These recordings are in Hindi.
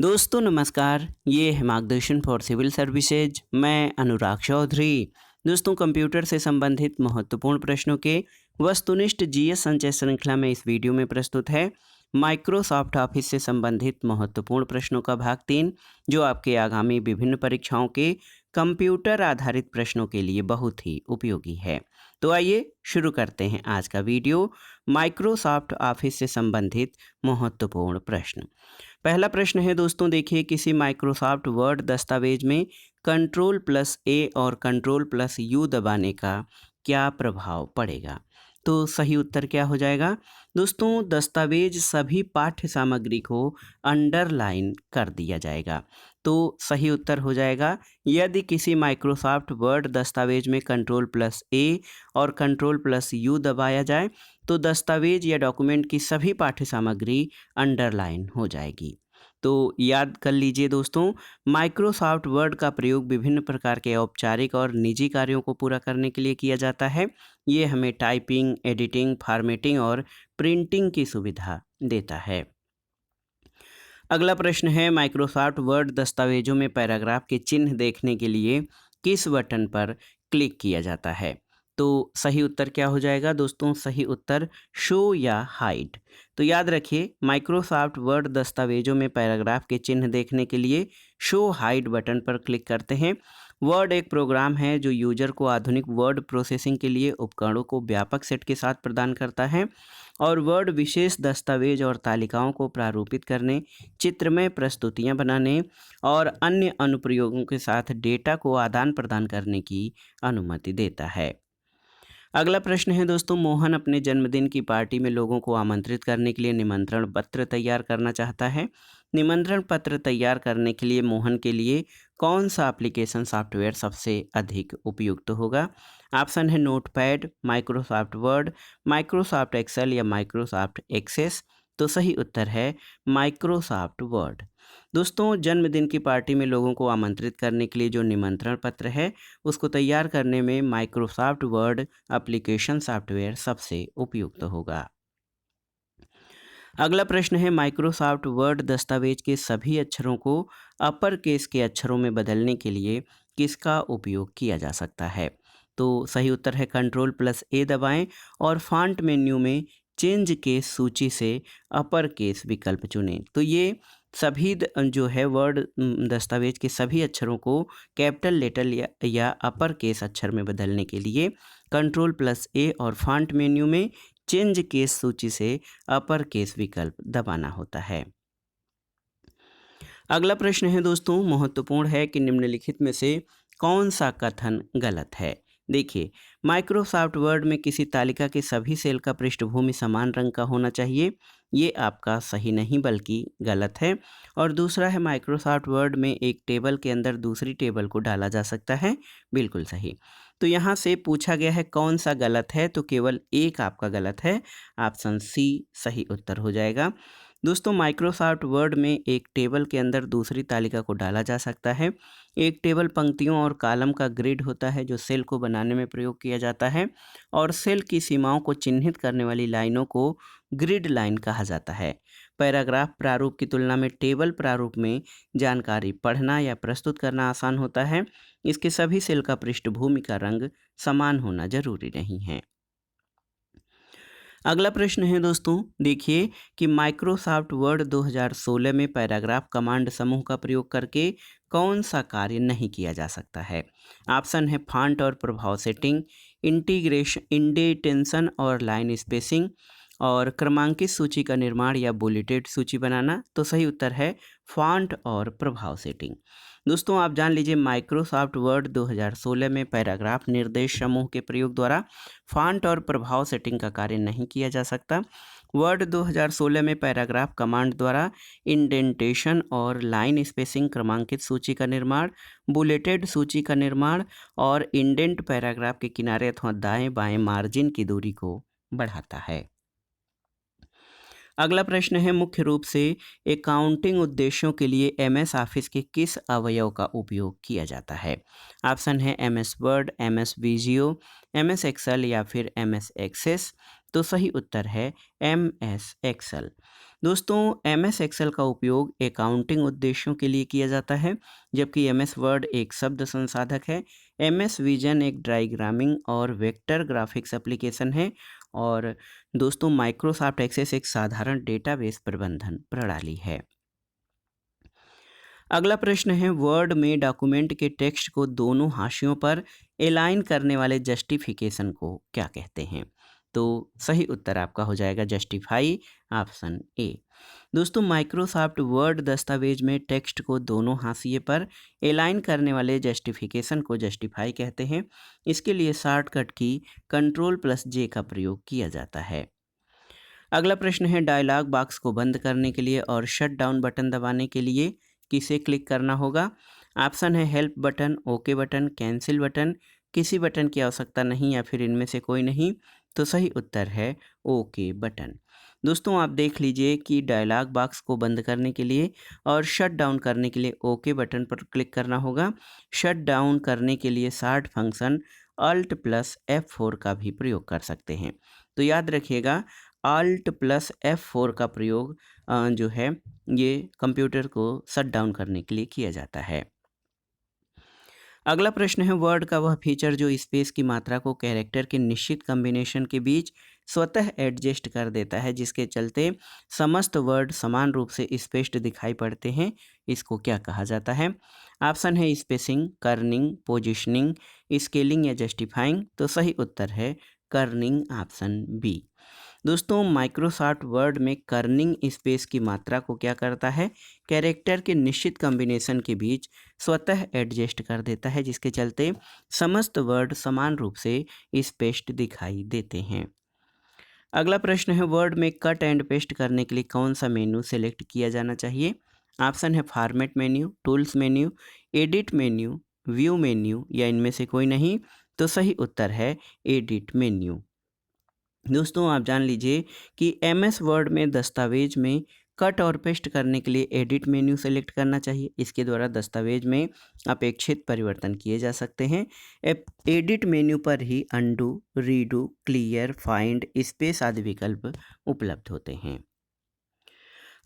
दोस्तों नमस्कार, ये है मार्गदर्शन फॉर सिविल सर्विसेज। मैं अनुराग चौधरी। दोस्तों कंप्यूटर से संबंधित महत्वपूर्ण प्रश्नों के वस्तुनिष्ठ जीएस संचय श्रृंखला में इस वीडियो में प्रस्तुत है माइक्रोसॉफ्ट ऑफिस से संबंधित महत्वपूर्ण प्रश्नों का भाग 3, जो आपके आगामी विभिन्न परीक्षाओं के कंप्यूटर आधारित प्रश्नों के लिए बहुत ही उपयोगी है। तो आइए शुरू करते हैं आज का वीडियो। माइक्रोसॉफ्ट ऑफिस से संबंधित महत्वपूर्ण प्रश्न। पहला प्रश्न है दोस्तों, देखिए किसी माइक्रोसॉफ्ट वर्ड दस्तावेज में Ctrl+A और Ctrl+U दबाने का क्या प्रभाव पड़ेगा। तो सही उत्तर क्या हो जाएगा दोस्तों, दस्तावेज सभी पाठ्य सामग्री को अंडरलाइन कर दिया जाएगा। तो सही उत्तर हो जाएगा, यदि किसी माइक्रोसॉफ्ट वर्ड दस्तावेज में Ctrl+A और Ctrl+U दबाया जाए तो दस्तावेज या डॉक्यूमेंट की सभी पाठ्य सामग्री अंडरलाइन हो जाएगी। तो याद कर लीजिए दोस्तों, माइक्रोसॉफ्ट वर्ड का प्रयोग विभिन्न प्रकार के औपचारिक और निजी कार्यों को पूरा करने के लिए किया जाता है। ये हमें टाइपिंग, एडिटिंग, फॉर्मेटिंग और प्रिंटिंग की सुविधा देता है। अगला प्रश्न है, माइक्रोसॉफ्ट वर्ड दस्तावेजों में पैराग्राफ के चिन्ह देखने के लिए किस बटन पर क्लिक किया जाता है। तो सही उत्तर क्या हो जाएगा दोस्तों, सही उत्तर शो या हाइड। तो याद रखिए, माइक्रोसॉफ्ट वर्ड दस्तावेजों में पैराग्राफ के चिन्ह देखने के लिए शो हाइड बटन पर क्लिक करते हैं। वर्ड एक प्रोग्राम है जो यूजर को आधुनिक वर्ड प्रोसेसिंग के लिए उपकरणों को व्यापक सेट के साथ प्रदान करता है और वर्ड विशेष दस्तावेज और तालिकाओं को प्रारूपित करने, चित्रमय प्रस्तुतियां बनाने और अन्य अनुप्रयोगों के साथ डेटा को आदान प्रदान करने की अनुमति देता है। अगला प्रश्न है दोस्तों, मोहन अपने जन्मदिन की पार्टी में लोगों को आमंत्रित करने के लिए निमंत्रण पत्र तैयार करना चाहता है। निमंत्रण पत्र तैयार करने के लिए मोहन के लिए कौन सा एप्लीकेशन सॉफ्टवेयर सबसे अधिक उपयुक्त होगा। ऑप्शन है Notepad, Microsoft Word, Microsoft Excel या माइक्रोसॉफ्ट एक्सेस। तो सही उत्तर है माइक्रोसॉफ्ट वर्ड। दोस्तों जन्मदिन की पार्टी में लोगों को आमंत्रित करने के लिए जो निमंत्रण पत्र है उसको तैयार करने में माइक्रोसॉफ्ट वर्ड एप्लीकेशन सॉफ्टवेयर सबसे उपयुक्त होगा। अगला प्रश्न है, माइक्रोसॉफ्ट वर्ड दस्तावेज के सभी अक्षरों को अपर केस के अक्षरों में बदलने के लिए किसका उपयोग किया जा सकता है। तो सही उत्तर है Ctrl+A दबाएं और फॉन्ट मेन्यू में चेंज केस सूची से अपर केस विकल्प चुनें। तो ये सभी जो है वर्ड दस्तावेज के सभी अक्षरों को कैपिटल लेटर या अपर केस अक्षर में बदलने के लिए Ctrl+A और फॉन्ट मेन्यू में चेंज केस सूची से अपर केस विकल्प दबाना होता है। अगला प्रश्न है दोस्तों, महत्वपूर्ण है कि निम्नलिखित में से कौन सा कथन गलत है। देखिए, माइक्रोसॉफ्ट वर्ड में किसी तालिका के सभी सेल का पृष्ठभूमि समान रंग का होना चाहिए। ये आपका सही नहीं बल्कि गलत है। और दूसरा है, माइक्रोसॉफ्ट वर्ड में एक टेबल के अंदर दूसरी टेबल को डाला जा सकता है। बिल्कुल सही। तो यहाँ से पूछा गया है कौन सा गलत है, तो केवल एक आपका गलत है, ऑप्शन सी सही उत्तर हो जाएगा। दोस्तों माइक्रोसॉफ्ट वर्ड में एक टेबल के अंदर दूसरी तालिका को डाला जा सकता है। एक टेबल पंक्तियों और कॉलम का ग्रिड होता है जो सेल को बनाने में प्रयोग किया जाता है और सेल की सीमाओं को चिन्हित करने वाली लाइनों को ग्रिड लाइन कहा जाता है। पैराग्राफ प्रारूप की तुलना में टेबल प्रारूप में जानकारी पढ़ना या प्रस्तुत करना आसान होता है। इसके सभी सेल का पृष्ठभूमि का रंग समान होना जरूरी नहीं है। अगला प्रश्न है दोस्तों, देखिए कि माइक्रोसॉफ्ट वर्ड 2016 में पैराग्राफ कमांड समूह का प्रयोग करके कौन सा कार्य नहीं किया जा सकता है। ऑप्शन है फॉन्ट और प्रभाव सेटिंग, इंटीग्रेशन, इंडेंटेशन और लाइन स्पेसिंग और क्रमांकित सूची का निर्माण या बुलेटेड सूची बनाना। तो सही उत्तर है फॉन्ट और प्रभाव सेटिंग। दोस्तों आप जान लीजिए, माइक्रोसॉफ्ट वर्ड 2016 में पैराग्राफ निर्देश समूह के प्रयोग द्वारा फॉन्ट और प्रभाव सेटिंग का कार्य नहीं किया जा सकता। वर्ड 2016 में पैराग्राफ कमांड द्वारा इंडेंटेशन और लाइन स्पेसिंग, क्रमांकित सूची का निर्माण, बुलेटेड सूची का निर्माण और इंडेंट पैराग्राफ के किनारे अथवा दाएं बाएं मार्जिन की दूरी को बढ़ाता है। अगला प्रश्न है, मुख्य रूप से अकाउंटिंग उद्देश्यों के लिए एमएस ऑफिस के किस अवयव का उपयोग किया जाता है। ऑप्शन है MS Word, MS Visio, MS Excel या फिर एमएस एक्सेस। तो सही उत्तर है एमएस एक्सेल। दोस्तों एमएस एक्सेल का उपयोग अकाउंटिंग उद्देश्यों के लिए किया जाता है, जबकि एमएस वर्ड एक शब्द संसाधक है। एमएस विजन एक डायग्रामिंग और वेक्टर ग्राफिक्स एप्लीकेशन है। और दोस्तों माइक्रोसॉफ्ट एक्सेस एक साधारण डेटाबेस प्रबंधन प्रणाली है। अगला प्रश्न है, वर्ड में डॉक्यूमेंट के टेक्स्ट को दोनों हाशियों पर एलाइन करने वाले जस्टिफिकेशन को क्या कहते हैं? तो सही उत्तर आपका हो जाएगा जस्टिफाई, ऑप्शन ए। दोस्तों माइक्रोसॉफ्ट वर्ड दस्तावेज में टेक्स्ट को दोनों हाशिए पर एलाइन करने वाले जस्टिफिकेशन को जस्टिफाई कहते हैं। इसके लिए शॉर्टकट की Ctrl+J का प्रयोग किया जाता है। अगला प्रश्न है, डायलॉग बॉक्स को बंद करने के लिए और शट डाउन बटन दबाने के लिए किसे क्लिक करना होगा? ऑप्शन है help button, okay button, cancel button, किसी बटन की आवश्यकता नहीं या फिर इनमें से कोई नहीं। तो सही उत्तर है ओके बटन। दोस्तों आप देख लीजिए कि डायलॉग बॉक्स को बंद करने के लिए और शट डाउन करने के लिए ओके बटन पर क्लिक करना होगा। शट डाउन करने के लिए शॉर्ट फंक्शन Alt+F4 का भी प्रयोग कर सकते हैं। तो याद रखिएगा Alt+F4 का प्रयोग जो है ये कंप्यूटर को शट डाउन करने के लिए किया जाता है। अगला प्रश्न है, वर्ड का वह फीचर जो स्पेस की मात्रा को कैरेक्टर के निश्चित कॉम्बिनेशन के बीच स्वतः एडजस्ट कर देता है, जिसके चलते समस्त वर्ड समान रूप से स्पेस्ड दिखाई पड़ते हैं, इसको क्या कहा जाता है? ऑप्शन है स्पेसिंग, कर्निंग, पोजिशनिंग, स्केलिंग या जस्टिफाइंग। तो सही उत्तर है कर्निंग, ऑप्शन बी। दोस्तों माइक्रोसॉफ्ट वर्ड में कर्निंग स्पेस की मात्रा को क्या करता है? कैरेक्टर के निश्चित कॉम्बिनेशन के बीच स्वतः एडजस्ट कर देता है, जिसके चलते समस्त वर्ड समान रूप से स्पेस्ड दिखाई देते हैं। अगला प्रश्न है, वर्ड में कट एंड पेस्ट करने के लिए कौन सा मेन्यू सेलेक्ट किया जाना चाहिए? ऑप्शन है format menu, tools menu, edit menu, view menu या इनमें से कोई नहीं। तो सही उत्तर है एडिट मेन्यू। दोस्तों आप जान लीजिए कि एमएस वर्ड में दस्तावेज में कट और पेस्ट करने के लिए एडिट मेन्यू सेलेक्ट करना चाहिए। इसके द्वारा दस्तावेज में अपेक्षित परिवर्तन किए जा सकते हैं। एडिट मेन्यू पर ही undo, redo, clear, find, space आदि विकल्प उपलब्ध होते हैं।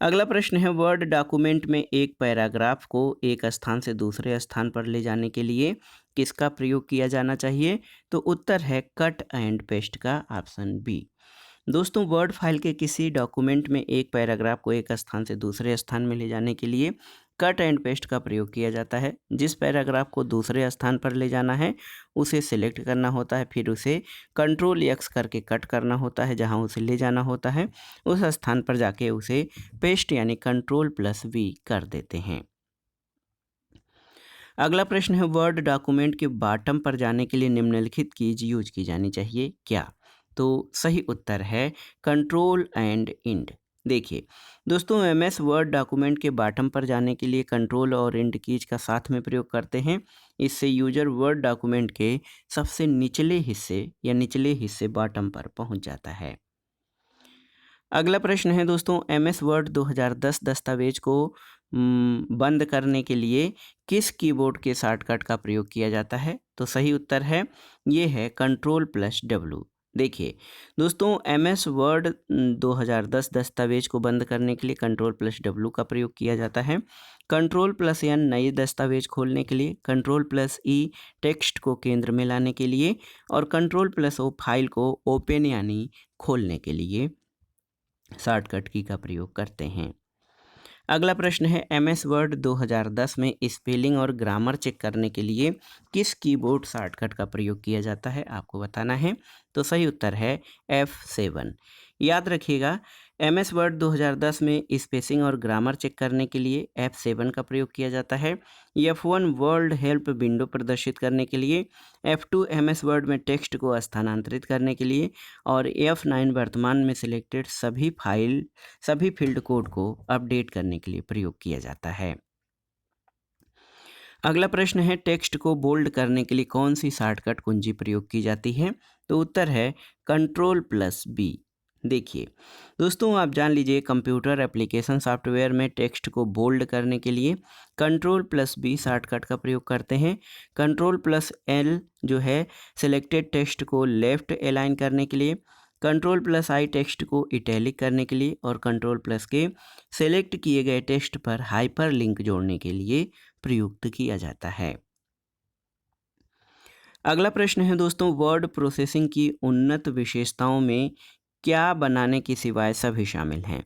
अगला प्रश्न है, वर्ड डॉक्यूमेंट में एक पैराग्राफ को एक स्थान से दूसरे स्थान पर ले जाने के लिए किसका प्रयोग किया जाना चाहिए? तो उत्तर है कट एंड पेस्ट का, ऑप्शन बी। दोस्तों वर्ड फाइल के किसी डॉक्यूमेंट में एक पैराग्राफ को एक स्थान से दूसरे स्थान में ले जाने के लिए कट एंड पेस्ट का प्रयोग किया जाता है। जिस पैराग्राफ को दूसरे स्थान पर ले जाना है उसे सिलेक्ट करना होता है, फिर उसे Ctrl+X करके कट करना होता है, जहां उसे ले जाना होता है उस स्थान पर जाके उसे पेस्ट यानी Ctrl+V कर देते हैं। अगला प्रश्न है, वर्ड डॉक्यूमेंट के बॉटम पर जाने के लिए निम्नलिखित कीज यूज की जानी चाहिए क्या? तो सही उत्तर है कंट्रोल एंड इंड। देखिए दोस्तों एमएस वर्ड डॉक्यूमेंट के बॉटम पर जाने के लिए कंट्रोल और इंड कीज का साथ में प्रयोग करते हैं। इससे यूजर वर्ड डॉक्यूमेंट के सबसे निचले हिस्से बॉटम पर पहुंच जाता है। अगला प्रश्न है दोस्तों, एमएस वर्ड 2010 दस्तावेज को बंद करने के लिए किस कीबोर्ड के शॉर्टकट का प्रयोग किया जाता है? तो सही उत्तर है ये है Ctrl+W। देखिए दोस्तों एमएस वर्ड 2010 दस्तावेज को बंद करने के लिए Ctrl+W का प्रयोग किया जाता है। Ctrl+N नए दस्तावेज खोलने के लिए, Ctrl+E टेक्स्ट को केंद्र में लाने के लिए और Ctrl+O फाइल को ओपन यानी खोलने के लिए शॉर्टकट की का प्रयोग करते हैं। अगला प्रश्न है, एमएस वर्ड 2010 में स्पेलिंग और ग्रामर चेक करने के लिए किस कीबोर्ड शॉर्टकट का प्रयोग किया जाता है? आपको बताना है। तो सही उत्तर है F7। याद रखिएगा एमएस वर्ड 2010 में स्पेसिंग और ग्रामर चेक करने के लिए F7 का प्रयोग किया जाता है। F1 वर्ल्ड हेल्प विंडो प्रदर्शित करने के लिए, F2 एमएस वर्ड में टेक्स्ट को स्थानांतरित करने के लिए और F9 वर्तमान में सिलेक्टेड सभी फील्ड कोड को अपडेट करने के लिए प्रयोग किया जाता है। अगला प्रश्न है, टेक्स्ट को बोल्ड करने के लिए कौन सी शॉर्टकट कुंजी प्रयोग की जाती है? तो उत्तर है Ctrl+B। देखिए दोस्तों आप जान लीजिए कंप्यूटर एप्लीकेशन सॉफ्टवेयर में टेक्स्ट को बोल्ड करने के लिए Ctrl+B शॉर्टकट का प्रयोग करते हैं। Ctrl+L जो है सिलेक्टेड टेक्स्ट को लेफ्ट अलाइन करने के लिए, कंट्रोल प्लस आई टेक्स्ट को इटैलिक करने के लिए और कंट्रोल प्लस के सेलेक्ट किए गए टेक्स्ट पर हाइपर लिंक जोड़ने के लिए प्रयुक्त किया जाता है। अगला प्रश्न है दोस्तों, वर्ड प्रोसेसिंग की उन्नत विशेषताओं में क्या बनाने की सिवाय सभी शामिल हैं।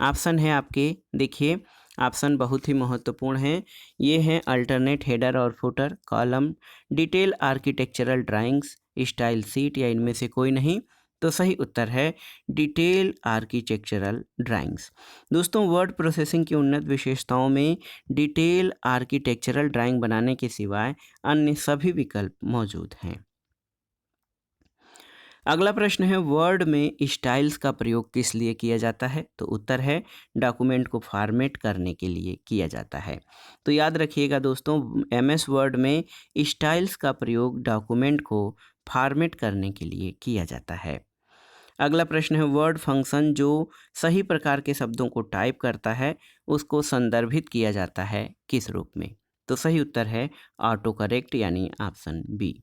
ऑप्शन है आपके, देखिए ऑप्शन बहुत ही महत्वपूर्ण हैं। ये हैं अल्टरनेट हेडर और footer, column, detail architectural drawings, style seat या इनमें से कोई नहीं। तो सही उत्तर है डिटेल आर्किटेक्चरल ड्राइंग्स। दोस्तों वर्ड प्रोसेसिंग की उन्नत विशेषताओं में डिटेल आर्किटेक्चरल ड्राइंग बनाने के सिवाय अन्य सभी विकल्प मौजूद हैं। अगला प्रश्न है, वर्ड में स्टाइल्स का प्रयोग किस लिए किया जाता है। तो उत्तर है डॉक्यूमेंट को फॉर्मेट करने के लिए किया जाता है। तो याद रखिएगा दोस्तों, एमएस वर्ड में स्टाइल्स का प्रयोग डॉक्यूमेंट को फॉर्मेट करने के लिए किया जाता है। अगला प्रश्न है, वर्ड फंक्शन जो सही प्रकार के शब्दों को टाइप करता है उसको संदर्भित किया जाता है किस रूप में। तो सही उत्तर है ऑटो करेक्ट यानी ऑप्शन बी।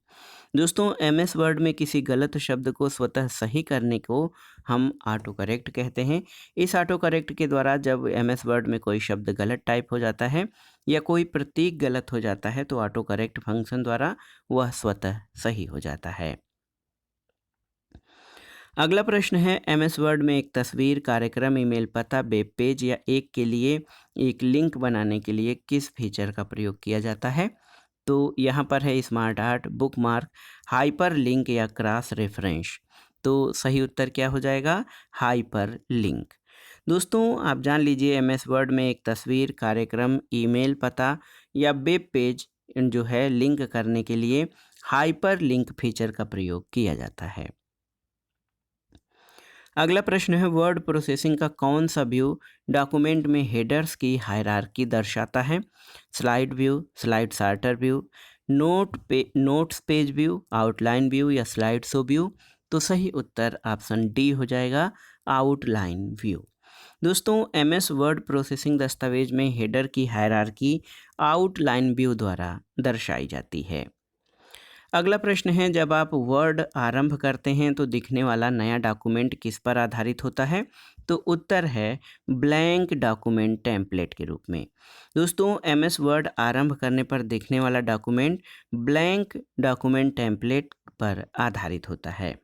दोस्तों एमएस वर्ड में किसी गलत शब्द को स्वतः सही करने को हम ऑटो करेक्ट कहते हैं। इस ऑटो करेक्ट के द्वारा जब एमएस वर्ड में कोई शब्द गलत टाइप हो जाता है या कोई प्रतीक गलत हो जाता है तो ऑटो करेक्ट फंक्शन द्वारा वह स्वतः सही हो जाता है। अगला प्रश्न है, एमएस वर्ड में एक तस्वीर, कार्यक्रम, ईमेल पता, वेब पेज या एक के लिए एक लिंक बनाने के लिए किस फीचर का प्रयोग किया जाता है। तो यहाँ पर है smart art, book mark, hyper link या क्रॉस रेफरेंस। तो सही उत्तर क्या हो जाएगा, हाइपर लिंक। दोस्तों आप जान लीजिए एमएस वर्ड में एक तस्वीर, कार्यक्रम, ईमेल पता या वेब पेज जो है लिंक करने के लिए हाइपर लिंक फीचर का प्रयोग किया जाता है। अगला प्रश्न है, वर्ड प्रोसेसिंग का कौन सा व्यू डॉक्यूमेंट में हेडर्स की हायरार्की दर्शाता है। Slide view, slide sorter view, notes page view, outline view या स्लाइड शो व्यू। तो सही उत्तर ऑप्शन डी हो जाएगा, आउटलाइन व्यू। दोस्तों एमएस वर्ड प्रोसेसिंग दस्तावेज में हेडर की हायरार्की आउटलाइन व्यू द्वारा दर्शाई जाती है। अगला प्रश्न है, जब आप वर्ड आरंभ करते हैं तो दिखने वाला नया डॉक्यूमेंट किस पर आधारित होता है। तो उत्तर है ब्लैंक डॉक्यूमेंट टेम्पलेट के रूप में। दोस्तों एमएस वर्ड आरंभ करने पर दिखने वाला डॉक्यूमेंट ब्लैंक डॉक्यूमेंट टेम्पलेट पर आधारित होता है।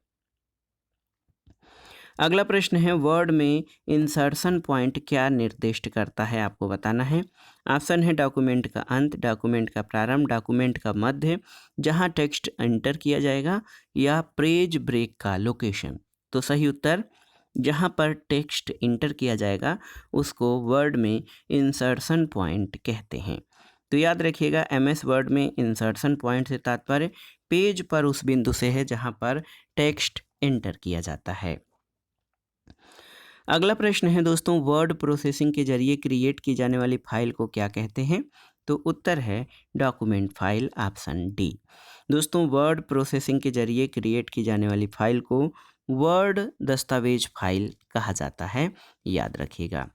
अगला प्रश्न है, वर्ड में इंसर्शन पॉइंट क्या निर्दिष्ट करता है, आपको बताना है। ऑप्शन है डॉक्यूमेंट का अंत, डॉक्यूमेंट का प्रारंभ, डॉक्यूमेंट का मध्य जहां टेक्स्ट एंटर किया जाएगा, या पेज ब्रेक का लोकेशन। तो सही उत्तर जहां पर टेक्स्ट इंटर किया जाएगा उसको वर्ड में इंसर्शन पॉइंट कहते हैं। तो याद रखिएगा एमएस वर्ड में इंसर्शन पॉइंट से तात्पर्य पेज पर उस बिंदु से है जहां पर टेक्स्ट एंटर किया जाता है। अगला प्रश्न है दोस्तों, वर्ड प्रोसेसिंग के जरिए क्रिएट की जाने वाली फाइल को क्या कहते हैं। तो उत्तर है डॉक्यूमेंट फाइल, ऑप्शन डी। दोस्तों वर्ड प्रोसेसिंग के जरिए क्रिएट की जाने वाली फाइल को वर्ड दस्तावेज फाइल कहा जाता है, याद रखिएगा।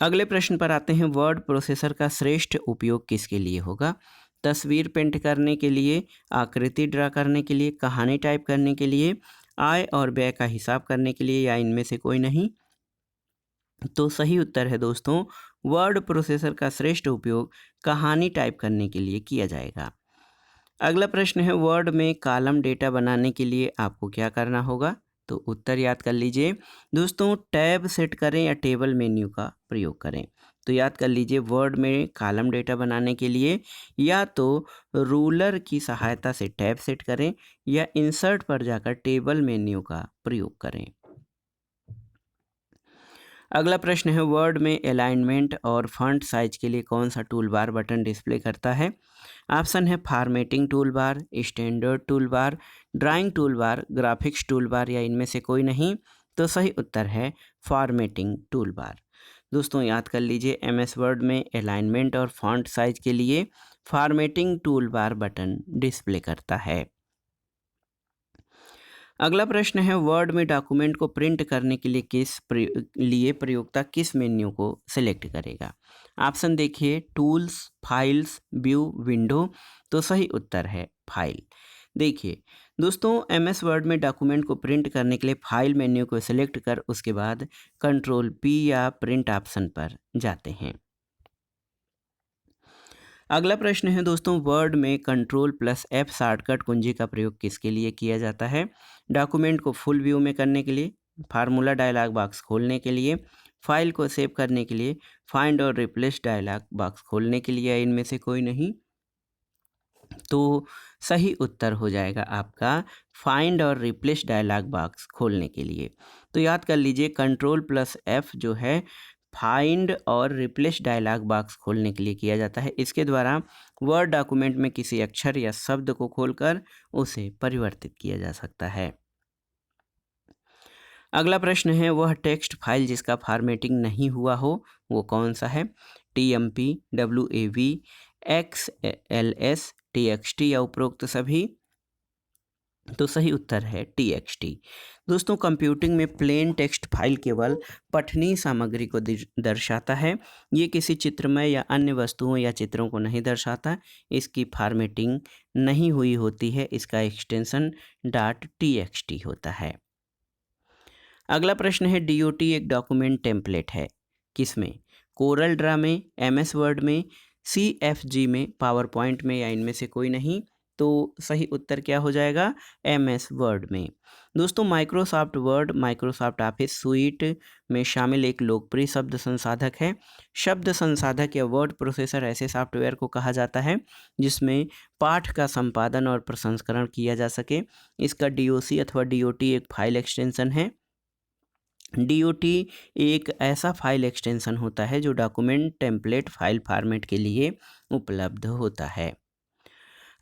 अगले प्रश्न पर आते हैं, वर्ड प्रोसेसर का श्रेष्ठ उपयोग किसके लिए होगा। तस्वीर पेंट करने के लिए, आकृति ड्रा करने के लिए, कहानी टाइप करने के लिए, आय और व्यय का हिसाब करने के लिए या इनमें से कोई नहीं। तो सही उत्तर है दोस्तों वर्ड प्रोसेसर का श्रेष्ठ उपयोग कहानी टाइप करने के लिए किया जाएगा। अगला प्रश्न है, वर्ड में कॉलम डेटा बनाने के लिए आपको क्या करना होगा। तो उत्तर याद कर लीजिए दोस्तों, टैब सेट करें या टेबल मेन्यू का प्रयोग करें। तो याद कर लीजिए वर्ड में कॉलम डेटा बनाने के लिए या तो रूलर की सहायता से टैब सेट करें या इंसर्ट पर जाकर टेबल मेन्यू का प्रयोग करें। अगला प्रश्न है, वर्ड में अलाइनमेंट और फॉन्ट साइज के लिए कौन सा टूल बार बटन डिस्प्ले करता है। ऑप्शन है formatting tool bar, standard tool bar, drawing tool bar, graphics tool bar या इनमें से कोई नहीं। तो सही उत्तर है फॉर्मेटिंग टूल बार। दोस्तों याद कर लीजिए एमएस वर्ड में अलाइनमेंट और फॉन्ट साइज के लिए formatting tool bar button display करता है। अगला प्रश्न है, वर्ड में डॉक्यूमेंट को प्रिंट करने के लिए प्रयोक्ता किस मेन्यू को सिलेक्ट करेगा। ऑप्शन देखिए टूल्स, फाइल्स, व्यू, विंडो। तो सही उत्तर है फाइल। देखिए दोस्तों एमएस वर्ड में डॉक्यूमेंट को प्रिंट करने के लिए फाइल मेन्यू को सिलेक्ट कर उसके बाद कंट्रोल पी या प्रिंट ऑप्शन पर जाते हैं। अगला प्रश्न है दोस्तों, वर्ड में कंट्रोल प्लस एफ शॉर्टकट कुंजी का प्रयोग किसके लिए किया जाता है? डॉक्यूमेंट को फुल व्यू में करने के लिए, फार्मूला डायलॉग बॉक्स खोलने के लिए, फाइल को सेव करने के लिए, फाइंड और रिप्लेस डायलॉग बॉक्स खोलने के लिए, या इनमें से कोई नहीं? तो सही उत्तर हो जाएगा आपका फाइंड और रिप्लेस डायलॉग बॉक्स खोलने के लिए। तो याद कर लीजिए, कंट्रोल प्लस एफ जो है फाइंड और रिप्लेस डायलॉग बॉक्स खोलने के लिए किया जाता है। इसके द्वारा वर्ड डॉक्यूमेंट में किसी अक्षर या शब्द को खोलकर उसे परिवर्तित किया जा सकता है। अगला प्रश्न है, वह टेक्स्ट फाइल जिसका फॉर्मेटिंग नहीं हुआ हो वो कौन सा है? TMP, WAV, XLS, TXT या उपरोक्त सभी? तो सही उत्तर है TXT। दोस्तों कंप्यूटिंग में प्लेन टेक्स्ट फाइल केवल पठनीय सामग्री को दर्शाता है, ये किसी चित्रमय या अन्य वस्तुओं या चित्रों को नहीं दर्शाता। इसकी फॉर्मेटिंग नहीं हुई होती है, इसका एक्सटेंशन .txt होता है। अगला प्रश्न है, DOT एक डॉक्यूमेंट टेम्पलेट है किसमें? कोरल ड्रा में, MS वर्ड में, CFG में, पावर पॉइंट में, या इनमें से कोई नहीं? तो सही उत्तर क्या हो जाएगा? MS वर्ड में। दोस्तों Microsoft Word Microsoft office suite में शामिल एक लोकप्रिय शब्द संसाधक है। शब्द संसाधक या वर्ड प्रोसेसर ऐसे सॉफ्टवेयर को कहा जाता है जिसमें पाठ का संपादन और प्रसंस्करण किया जा सके। इसका DOC अथवा DOT एक फाइल एक्सटेंशन है। DOT एक ऐसा फाइल एक्सटेंशन होता है जो डॉक्यूमेंट टेम्पलेट फाइल फॉर्मेट के लिए उपलब्ध होता है।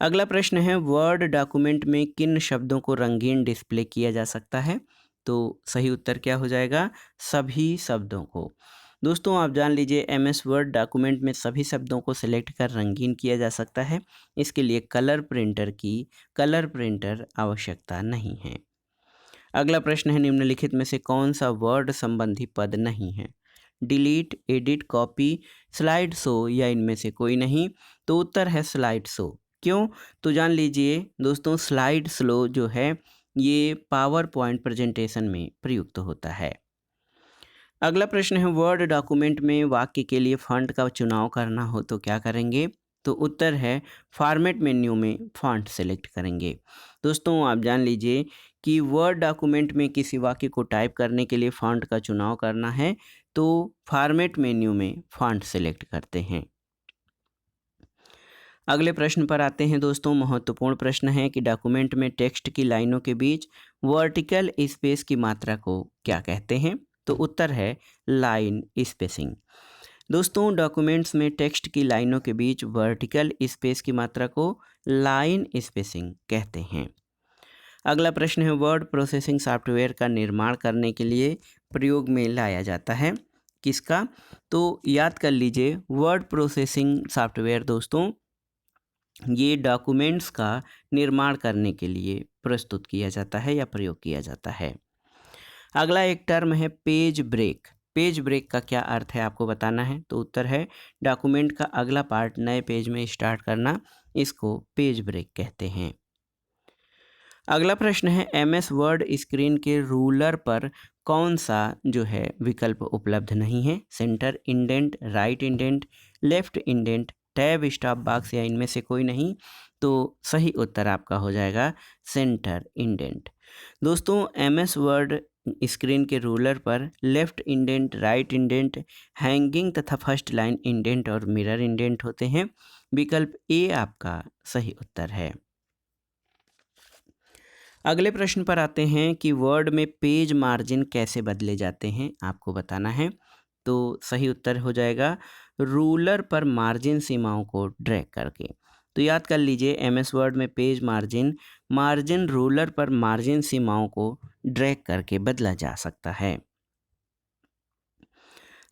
अगला प्रश्न है, वर्ड डॉक्यूमेंट में किन शब्दों को रंगीन डिस्प्ले किया जा सकता है? तो सही उत्तर क्या हो जाएगा? सभी शब्दों को। दोस्तों आप जान लीजिए, MS वर्ड डॉक्यूमेंट में सभी शब्दों को सिलेक्ट कर रंगीन किया जा सकता है। इसके लिए कलर प्रिंटर आवश्यकता नहीं है। अगला प्रश्न है, निम्नलिखित में से कौन सा वर्ड संबंधी पद नहीं है? Delete, edit, copy, slide show, या इनमें से कोई नहीं? तो उत्तर है स्लाइड शो। क्यों? तो जान लीजिए दोस्तों, स्लाइड स्लो जो है ये पावर पॉइंट प्रेजेंटेशन में प्रयुक्त होता है। अगला प्रश्न है, वर्ड डॉक्यूमेंट में वाक्य के लिए फॉन्ट का चुनाव करना हो तो क्या करेंगे? तो उत्तर है फॉर्मेट मेन्यू में फॉन्ट सेलेक्ट करेंगे। दोस्तों आप जान लीजिए कि वर्ड डॉक्यूमेंट में किसी वाक्य को टाइप करने के लिए फॉन्ट का चुनाव करना है तो फॉर्मेट मेन्यू में फॉन्ट सेलेक्ट करते हैं। अगले प्रश्न पर आते हैं दोस्तों। महत्वपूर्ण प्रश्न है कि डॉक्यूमेंट में टेक्स्ट की लाइनों के बीच वर्टिकल स्पेस की मात्रा को क्या कहते हैं? तो उत्तर है लाइन स्पेसिंग। दोस्तों डॉक्यूमेंट्स में टेक्स्ट की लाइनों के बीच वर्टिकल स्पेस की मात्रा को लाइन स्पेसिंग कहते हैं। अगला प्रश्न है, वर्ड प्रोसेसिंग सॉफ्टवेयर का निर्माण करने के लिए प्रयोग में लाया जाता है किसका? तो याद कर लीजिए, वर्ड प्रोसेसिंग सॉफ्टवेयर दोस्तों ये डॉक्यूमेंट्स का निर्माण करने के लिए प्रस्तुत किया जाता है या प्रयोग किया जाता है। अगला एक टर्म है पेज ब्रेक। पेज ब्रेक का क्या अर्थ है आपको बताना है। तो उत्तर है डॉक्यूमेंट का अगला पार्ट नए पेज में स्टार्ट करना, इसको पेज ब्रेक कहते हैं। अगला प्रश्न है, MS वर्ड स्क्रीन के रूलर पर कौन सा जो है विकल्प उपलब्ध नहीं है? Centre indent, right indent, left indent, tab stop box, या इनमें से कोई नहीं? तो सही उत्तर आपका हो जाएगा सेंटर इंडेंट। दोस्तों MS वर्ड स्क्रीन के रूलर पर left indent, right indent, hanging तथा फर्स्ट लाइन इंडेंट और मिरर इंडेंट होते हैं। विकल्प ए आपका सही उत्तर है। अगले प्रश्न पर आते हैं कि वर्ड में पेज मार्जिन कैसे बदले जाते हैं, आपको बताना है। तो सही उत्तर हो जाएगा रूलर पर मार्जिन सीमाओं को ड्रैग करके। तो याद कर लीजिए, MS वर्ड में पेज मार्जिन रूलर पर मार्जिन सीमाओं को ड्रैग करके बदला जा सकता है।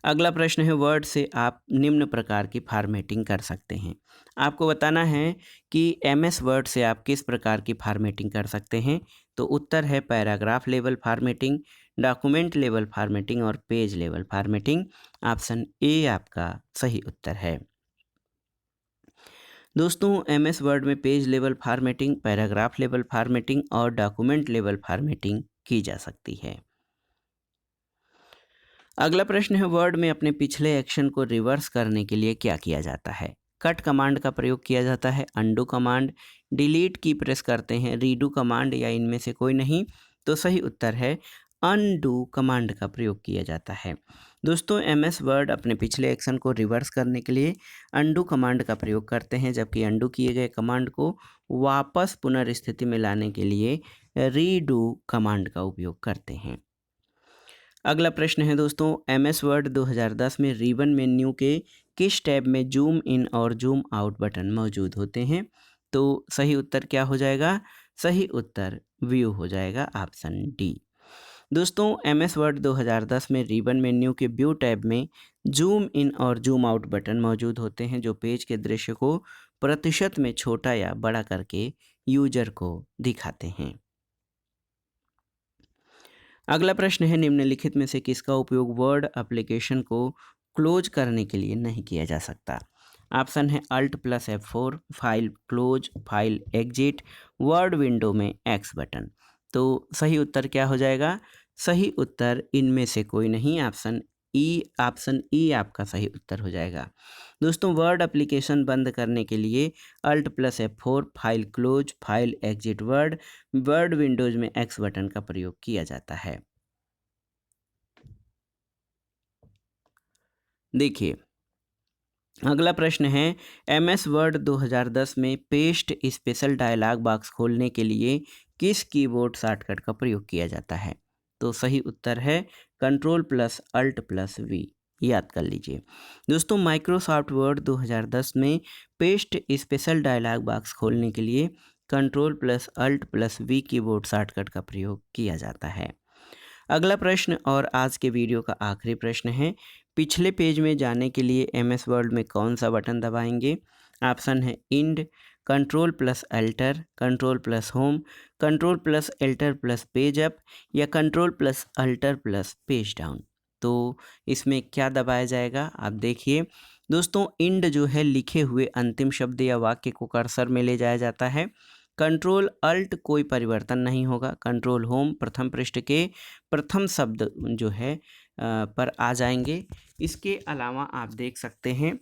अगला प्रश्न है, वर्ड से आप निम्न प्रकार की फॉर्मेटिंग कर सकते हैं। आपको बताना है कि MS वर्ड से आप किस प्रकार की फॉर्मेटिंग कर सकते हैं। तो उत्तर है paragraph level formatting, document level formatting और page level formatting. Option A आपका सही उत्तर है। दोस्तों MS वर्ड में page level formatting, paragraph level formatting और डॉक्यूमेंट लेवल फॉर्मेटिंग की जा सकती है। अगला प्रश्न है, वर्ड में अपने पिछले एक्शन को रिवर्स करने के लिए क्या किया जाता है? कट कमांड का प्रयोग किया जाता है, अंडू कमांड, डिलीट की प्रेस करते हैं, रीडू कमांड या इनमें से कोई नहीं। तो सही उत्तर है अनडू कमांड का प्रयोग किया जाता है। दोस्तों MS वर्ड अपने पिछले एक्शन को रिवर्स करने के लिए अंडू कमांड का प्रयोग करते हैं, जबकि अंडू किए गए कमांड को वापस पुनर्स्थिति में लाने के लिए रीडू कमांड का उपयोग करते हैं। अगला प्रश्न है दोस्तों, MS वर्ड 2010 में रिबन मेन्यू के किस टैब में जूम इन और जूम आउट बटन मौजूद होते हैं? तो सही उत्तर क्या हो जाएगा? सही उत्तर व्यू हो जाएगा, ऑप्शन डी। दोस्तों MS वर्ड 2010 में रिबन मेन्यू के व्यू टैब में जूम इन और जूम आउट बटन मौजूद होते हैं, जो पेज के दृश्य को प्रतिशत में छोटा या बड़ा करके यूजर को दिखाते हैं। अगला प्रश्न है, निम्नलिखित में से किसका उपयोग वर्ड एप्लीकेशन को क्लोज करने के लिए नहीं किया जा सकता? ऑप्शन है Alt+F4, file close, file exit, word window में एक्स बटन। तो सही उत्तर क्या हो जाएगा? सही उत्तर इनमें से कोई नहीं, ऑप्शन ई आपका सही उत्तर हो जाएगा। दोस्तों वर्ड एप्लीकेशन बंद करने के लिए Alt+F4, file close, file exit, word Windows में एक्स बटन का प्रयोग किया जाता है। देखिए अगला प्रश्न है, MS वर्ड 2010 में पेस्ट स्पेशल डायलॉग बॉक्स खोलने के लिए किस कीबोर्ड शॉर्टकट का प्रयोग किया जाता है? तो सही उत्तर है Ctrl+Alt+V, याद कर लीजिए। दोस्तों माइक्रोसॉफ्ट वर्ड 2010 में पेस्ट स्पेशल डायलॉग बॉक्स खोलने के लिए Ctrl+Alt+V कीबोर्ड शॉर्टकट का प्रयोग किया जाता है। अगला प्रश्न और आज के वीडियो का आखिरी प्रश्न है, पिछले पेज में जाने के लिए MS वर्ड में कौन सा बटन दबाएंगे? ऑप्शन है इंड, Ctrl+Alter, Ctrl+Home, Ctrl+Alter+पेज अप या Ctrl+Alter+पेज डाउन। तो इसमें क्या दबाया जाएगा आप देखिए। दोस्तों इंड जो है लिखे हुए अंतिम शब्द या वाक्य को कर्सर में ले जाया जाता है। कंट्रोल अल्ट कोई परिवर्तन नहीं होगा। कंट्रोल होम प्रथम पृष्ठ के प्रथम शब्द जो है पर आ जाएंगे। इसके अलावा आप देख सकते हैं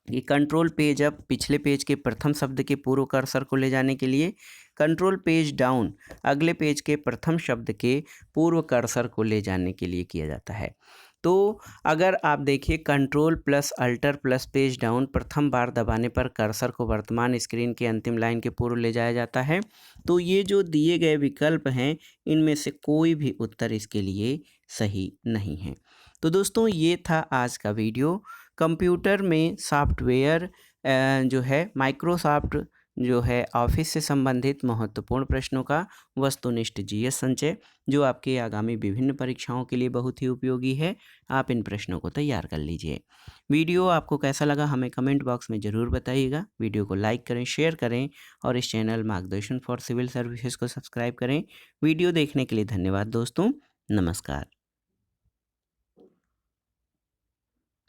कि कंट्रोल पेज अप पिछले पेज के प्रथम शब्द के पूर्व कर्सर को ले जाने के लिए, कंट्रोल पेज डाउन अगले पेज के प्रथम शब्द के पूर्व कर्सर को ले जाने के लिए किया जाता है। तो अगर आप देखिए Ctrl+Alter+पेज डाउन प्रथम बार दबाने पर कर्सर को वर्तमान स्क्रीन के अंतिम लाइन के पूर्व ले जाया जाता है। तो ये जो दिए गए विकल्प हैं इनमें से कोई भी उत्तर इसके लिए सही नहीं है। तो दोस्तों ये था आज का वीडियो। कंप्यूटर में सॉफ्टवेयर जो है माइक्रोसॉफ्ट जो है ऑफिस से संबंधित महत्वपूर्ण प्रश्नों का वस्तुनिष्ठ GS संचय, जो आपके आगामी विभिन्न परीक्षाओं के लिए बहुत ही उपयोगी है। आप इन प्रश्नों को तैयार कर लीजिए। वीडियो आपको कैसा लगा हमें कमेंट बॉक्स में ज़रूर बताइएगा। वीडियो को लाइक करें, शेयर करें और इस चैनल मार्गदर्शन फॉर सिविल सर्विसेज को सब्सक्राइब करें। वीडियो देखने के लिए धन्यवाद दोस्तों। नमस्कार।